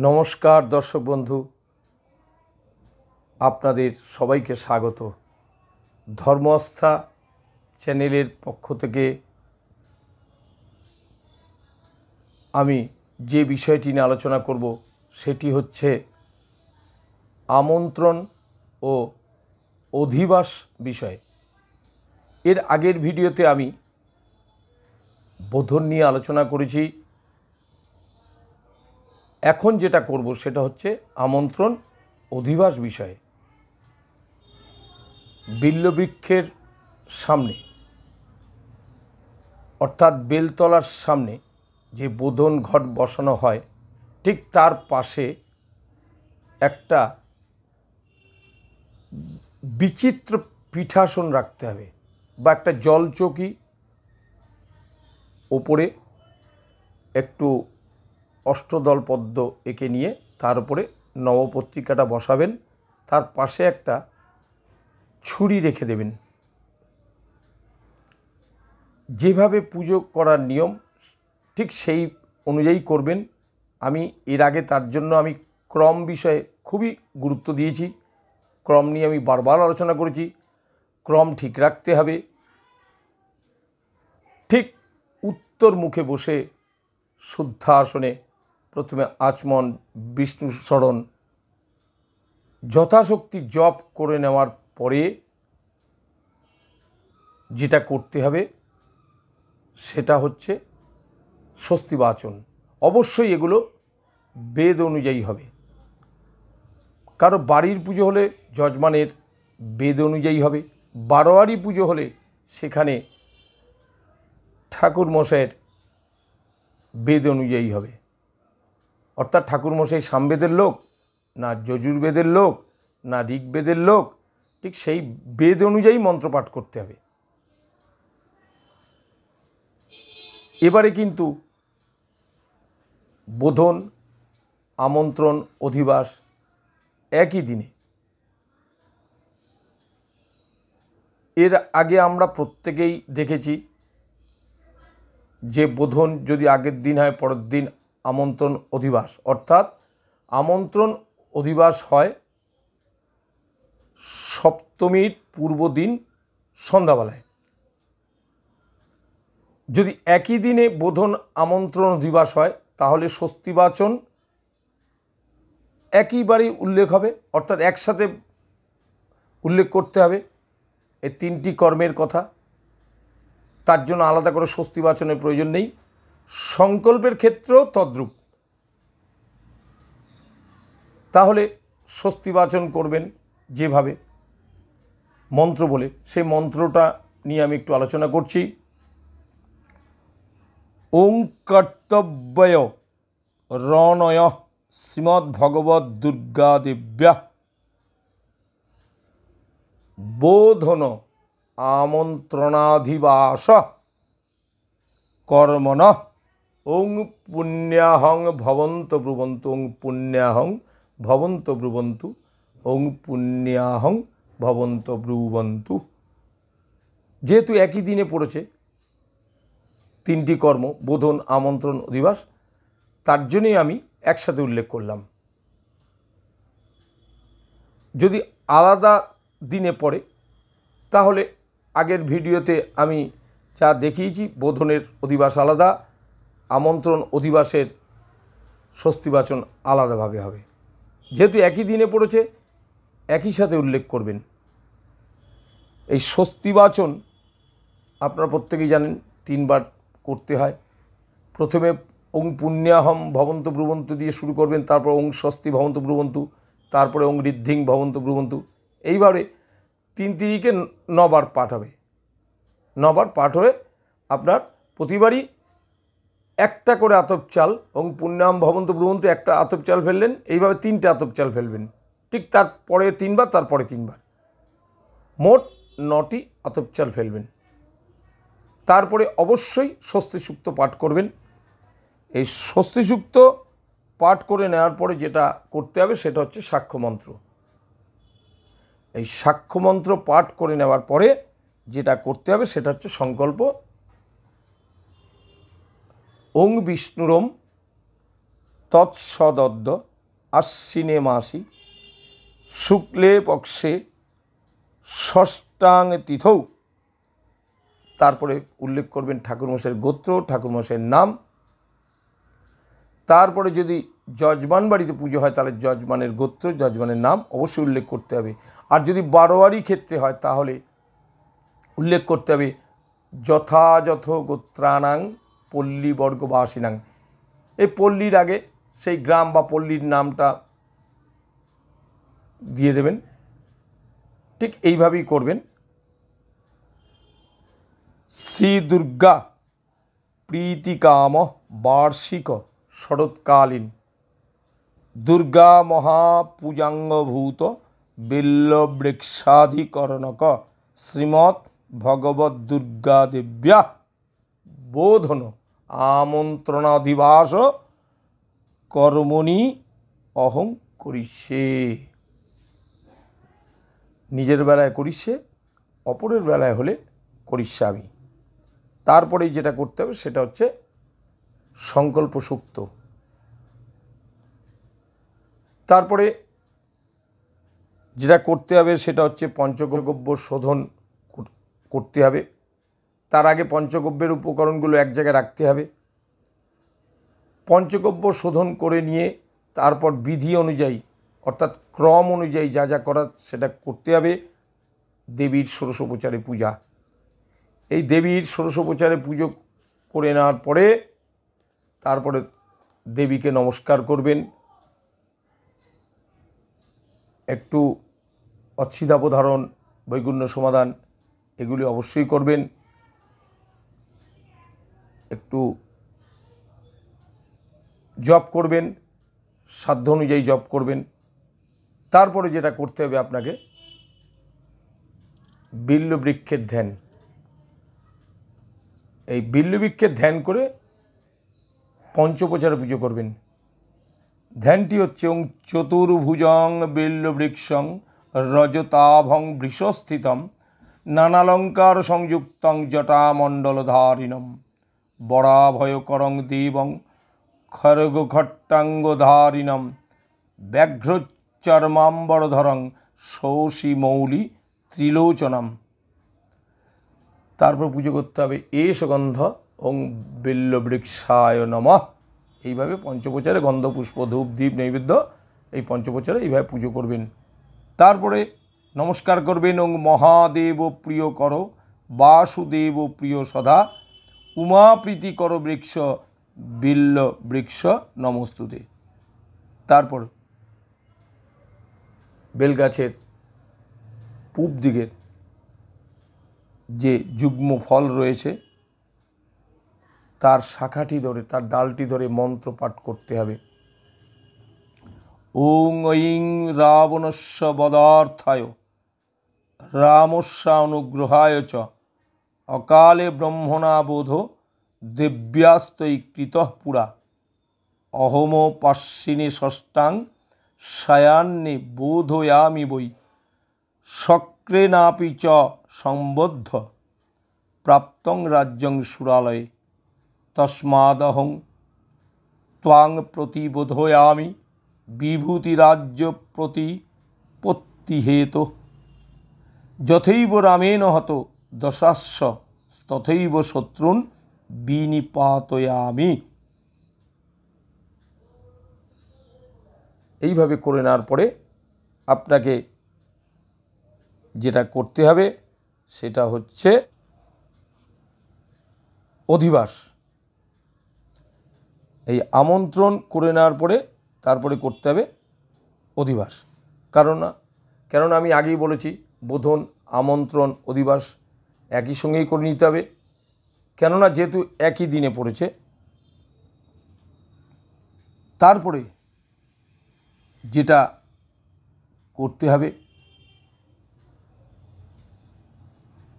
नमस्कार दर्शक बंधु आपनादेर सबाइके स्वागत। धर्म आस्था चैनेलेर पक्ष थेके आमी जे विषयटी निये आलोचना करब सेटी होच्छे आमंत्रण ओ अधिबास विषय। एर आगेर भिडियोते आमी बोधन निये आलोचना करेছি। এখন যেটা করব সেটা হচ্ছে আমন্ত্রণ অধিবাস বিষয়ে। বিল্লবৃক্ষের সামনে অর্থাৎ বেলতলার সামনে যে বোধন ঘট বসানো হয় ঠিক তার পাশে একটা বিচিত্র পীঠাসন রাখতে হবে বা একটা জলচৌকি, ওপরে একটু অষ্টদল পদ্ম এঁকে নিয়ে তার উপরে নবপত্রিকাটা বসাবেন, তার পাশে একটা ছুরি রেখে দেবেন। যেভাবে পুজো করার নিয়ম ঠিক সেই অনুযায়ী করবেন। আমি এর আগে তার জন্য আমি ক্রম বিষয়ে খুবই গুরুত্ব দিয়েছি। ক্রম নিয়ে আমি বারবার আলোচনা করেছি। ক্রম ঠিক রাখতে হবে। ঠিক উত্তর মুখে বসে শুদ্ধাসনে प्रथमे आचमन विष्णु शरण यथाशक्ति जप करे नेওয়ার পরে যেটা করতে হবে সেটা হচ্ছে স্বস্তি বাচন। অবশ্যই এগুলো বেদ অনুযায়ী হবে। কারো বাড়ির পুজো হলে যজমানের বেদ অনুযায়ী হবে, বারোয়ারি পুজো হলে সেখানে ঠাকুর মশাইয়ের বেদ অনুযায়ী হবে। অর্থাৎ ঠাকুরমশাই সামবেদের লোক না যজুর্বেদের লোক না ঋগ্বেদের লোক, ঠিক সেই বেদ অনুযায়ী মন্ত্রপাঠ করতে হবে। এবারে কিন্তু বোধন আমন্ত্রণ অধিবাস একই দিনে। এর আগে আমরা প্রত্যেকেই দেখেছি যে বোধন যদি আগের দিন হয় পরের দিন আমন্ত্রণ অধিবাস, অর্থাৎ আমন্ত্রণ অধিবাস হয় সপ্তমীর পূর্ব দিন সন্ধ্যাবেলায়। যদি একই দিনে বোধন আমন্ত্রণ অধিবাস হয় তাহলে স্বস্তিবাচন একইবারই উল্লেখ হবে, অর্থাৎ একসাথে উল্লেখ করতে হবে এই তিনটি কর্মের কথা। তার জন্য আলাদা করে স্বস্তিবাচনের প্রয়োজন নেই। সংকল্পের ক্ষেত্রেও তদ্রূপ। তাহলে স্বস্তিবাচন করবেন যেভাবে মন্ত্র বলে, সেই মন্ত্রটা নিয়ে আমি একটু আলোচনা করছি। ওং কর্তব্যয় রণয় শ্রীমদ্ভগবদ দুর্গা দেব্যা বোধন আমন্ত্রণাধিবাস কর্মণ ওং পুণ্যাহং ভবন্ত ব্রুবন্তু ওং পুণ্যাহং ভবন্ত ব্রুবন্তু ওং পুণ্যাহং ভবন্ত ব্রুবন্তু। যেহেতু একই দিনে পড়েছে তিনটি কর্ম বোধন আমন্ত্রণ অধিবাস, তার জন্যই আমি একসাথে উল্লেখ করলাম। যদি আলাদা দিনে পড়ে তাহলে আগের ভিডিওতে আমি যা দেখিয়েছি বোধনের অধিবাস আলাদা, আমন্ত্রণ অধিবাসের স্বস্তিবাচন আলাদাভাবে হবে। যেহেতু একই দিনে পড়েছে একই সাথে উল্লেখ করবেন। এই স্বস্তিবাচন আপনারা প্রত্যেকেই জানেন তিনবার করতে হয়। প্রথমে ওং পুণ্যাহম ভবন্ত ব্রুবন্তু দিয়ে শুরু করবেন, তারপর ওং স্বস্তি ভবন্ত ব্রুবন্তু, তারপরে ওং ঋদ্ধিং ভবন্ত ব্রুবন্তু। এইভাবে তিনটিকে 9 বার পাঠ হবে। 9 বার পাঠ হয়ে আপনার প্রতিবারই একটা করে আতপ চাল এবং পুণ্যাম ভবন্ত ব্রুবন্তু একটা আতপ চাল ফেললেন, এইভাবে 3টে আতপ চাল ফেলবেন। ঠিক তারপরে 3 বার, তারপরে 3 বার, মোট 9টি আতপ চাল ফেলবেন। তারপরে অবশ্যই স্বস্তিসূক্ত পাঠ করবেন। এই স্বস্তিসূক্ত পাঠ করে নেওয়ার পরে যেটা করতে হবে সেটা হচ্ছে সাক্ষ্য মন্ত্র। এই সাক্ষ্য মন্ত্র পাঠ করে নেওয়ার পরে যেটা করতে হবে সেটা হচ্ছে সংকল্প। ওং বিষ্ণুরম তৎসদদ্য আশ্বিনে মাসি শুক্লে পক্ষে ষষ্ঠাং তিথৌ। তারপরে উল্লেখ করবেন ঠাকুরমশাইয়ের গোত্র, ঠাকুরমশাইয়ের নাম। তারপরে যদি যজমান বাড়িতে পুজো হয় তাহলে যজমানের গোত্র, যজমানের নাম অবশ্যই উল্লেখ করতে হবে। আর যদি বারোয়ারি ক্ষেত্রে হয় তাহলে উল্লেখ করতে হবে যথাযথ গোত্রানাং পল্লীবর্গবাসিনাং। এই পল্লীর আগে সেই গ্রাম বা পল্লীর নামটা দিয়ে দেবেন। ঠিক এইভাবেই করবেন। শ্রী দুর্গা প্রীতিকাম বার্ষিক শরৎকালীন দুর্গা মহাপূজাঙ্গভূত বিল্লবৃক্ষাধিকরণক শ্রীমৎ ভগবত দুর্গা দেব্যা বোধন আমন্ত্রণাধিবাস কর্মণি অহং করিষ্যে। নিজের বেলায় করিষ্যে, অপরের বেলায় হলে করিষ্যামি। তারপরেই যেটা করতে হবে সেটা হচ্ছে সংকল্প সুক্ত। তারপরে যেটা করতে হবে সেটা হচ্ছে পঞ্চগব্য শোধন করতে হবে। তার আগে পঞ্চগব্যের উপকরণগুলো এক জায়গায় রাখতে হবে। পঞ্চগব্য শোধন করে নিয়ে তারপর বিধি অনুযায়ী অর্থাৎ ক্রম অনুযায়ী যা যা করার সেটা করতে হবে। দেবীর ষোড়শোপচারে পূজা। এই দেবীর ষোড়শোপচারে পুজো করে নেওয়ার পরে তারপরে দেবীকে নমস্কার করবেন। একটু অচ্ছিদাপধারণ, বৈগুণ্য সমাধান এগুলি অবশ্যই করবেন। একটু জপ করবেন, সাধ্য অনুযায়ী জপ করবেন। তারপরে যেটা করতে হবে আপনাকে বিল্লবৃক্ষের ধ্যান। এই বিল্লবৃক্ষের ধ্যান করে পঞ্চোপচারে পুজো করবেন। ধ্যানটি হচ্ছে ওং চতুর্ভুজং বিল্লবৃক্ষং রজতাভং বৃষস্থিতম নানালঙ্কার সংযুক্তং জটামণ্ডলধারিণম বরাভয়করং দেবং খড়গখট্টাঙ্গধারিণম ব্যাঘ্রচর্মাম্বরধরং শৌষিমৌলি ত্রিলোচনম। তারপর পুজো করতে হবে এষ গন্ধ ওং বিল্লবৃক্ষায় নমঃ। এইভাবে পঞ্চোপচারে গন্ধ পুষ্প ধূপ দীপ নৈবেদ্য এই পঞ্চোপচারে এইভাবে পুজো করবেন। তারপরে নমস্কার করবেন ওং মহাদেব প্রিয় কর বাসুদেব প্রিয় সদা উমা প্রীতি কর বৃক্ষ বিল্ল বৃক্ষ নমস্তুতে। তারপর বেলগাছের পূব দিকের যে যুগ্ম ফল রয়েছে তার শাখাটি ধরে, তার ডালটি ধরে মন্ত্র পাঠ করতে হবে। ওং ঐং রাবণস্য বদার্থায় রামস্য অনুগ্রহায় চ অকালে ব্রহ্মণা বোধ দেব্যাস্তৈ কৃতঃ পুরা অহম পাশ্বিনী ষষ্ঠাং সায়ান্নে বোধয়ামি বৈ শক্রেনাপি চ সম্বদ্ধ প্রাপ্তং রাজ্যং সুরালয়ে তস্মাদহং ত্বাং প্রতিবোধয়ামি বিভূতিরাজ্য প্রতিপত্তিহেতু যথৈব রামেণ হত দশাস্য তথৈব শত্রুন বিনিপাতয়ামি। এইভাবে করে নেওয়ার পরে আপনাকে যেটা করতে হবে সেটা হচ্ছে অধিবাস। এই আমন্ত্রণ করে নেওয়ার পরে তারপরে করতে হবে অধিবাস। কেননা আমি আগেই বলেছি বোধন, আমন্ত্রণ, অধিবাস একই সঙ্গেই করে নিতে হবে। কেননা যেহেতু একই দিনে পড়েছে। তারপরে যেটা করতে হবে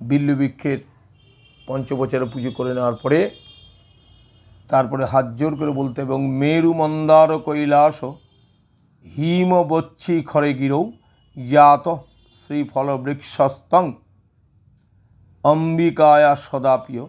বিল্লবৃক্ষের পঞ্চবচারে পুজো করে নেওয়ার পরে তারপরে হাত জোর করে বলতে হবে এবং মেরু মন্দার কৈলাস হিমবচ্ছি খরে গিরৌ জাত শ্রীফলবৃক্ষস্তং অম্বিকায়া সদাপ্রিয়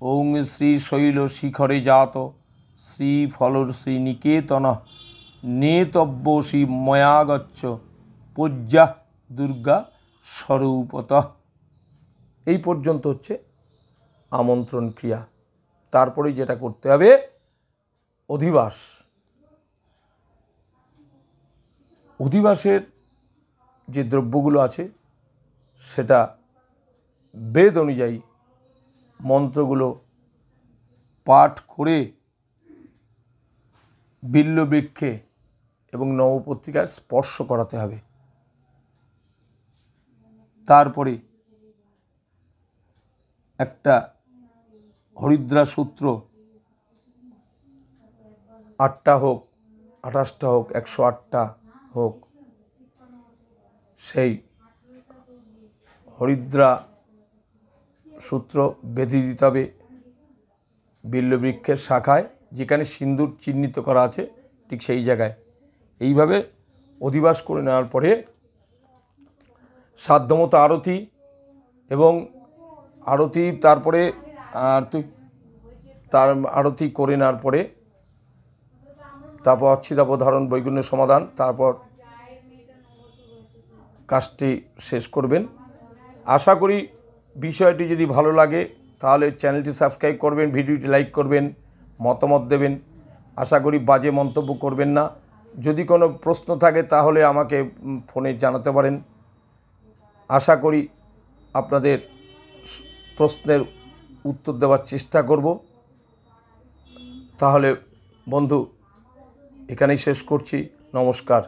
ওং শ্রী শৈল শিখরে জাত শ্রীফলর শ্রীনিকেতন নেতব্যসি ময়া গচ্ছ পূজ্যা দুর্গা স্বরূপতঃ। এই পর্যন্ত হচ্ছে আমন্ত্রণ ক্রিয়া। তারপরেই যেটা করতে হবে অধিবাস। অধিবাসের যে দ্রব্যগুলো আছে সেটা বেদ অনুযায়ী মন্ত্রগুলো পাঠ করে বিল্লবৃক্ষে এবং নবপত্রিকায় স্পর্শ করাতে হবে। তারপরে একটা হরিদ্রা সূত্র 8টা হোক, 28টা হোক, 108টা হোক, সেই হরিদ্রা সূত্র বেঁধে দিতে হবে বিল্লবৃক্ষের শাখায়, যেখানে সিন্দুর চিহ্নিত করা আছে ঠিক সেই জায়গায়। এইভাবে অধিবাস করে নেওয়ার পরে সাধ্যমতো আরতি এবং আরতি তারপরে তার আরতি করে নেওয়ার পরে তারপর অচ্ছিতাপধারণ বৈগুণ্য সমাধান, তারপর কাজটি শেষ করবেন। আশা করি বিষয়টি যদি ভালো লাগে তাহলে চ্যানেলটি সাবস্ক্রাইব করবেন, ভিডিওটি লাইক করবেন, মতামত দেবেন। আশা করি বাজে মন্তব্য করবেন না। যদি কোনো প্রশ্ন থাকে তাহলে আমাকে ফোনে জানাতে পারেন। আশা করি আপনাদের প্রশ্নের উত্তর দেওয়ার চেষ্টা করব। তাহলে বন্ধু এখানেই শেষ করছি। নমস্কার।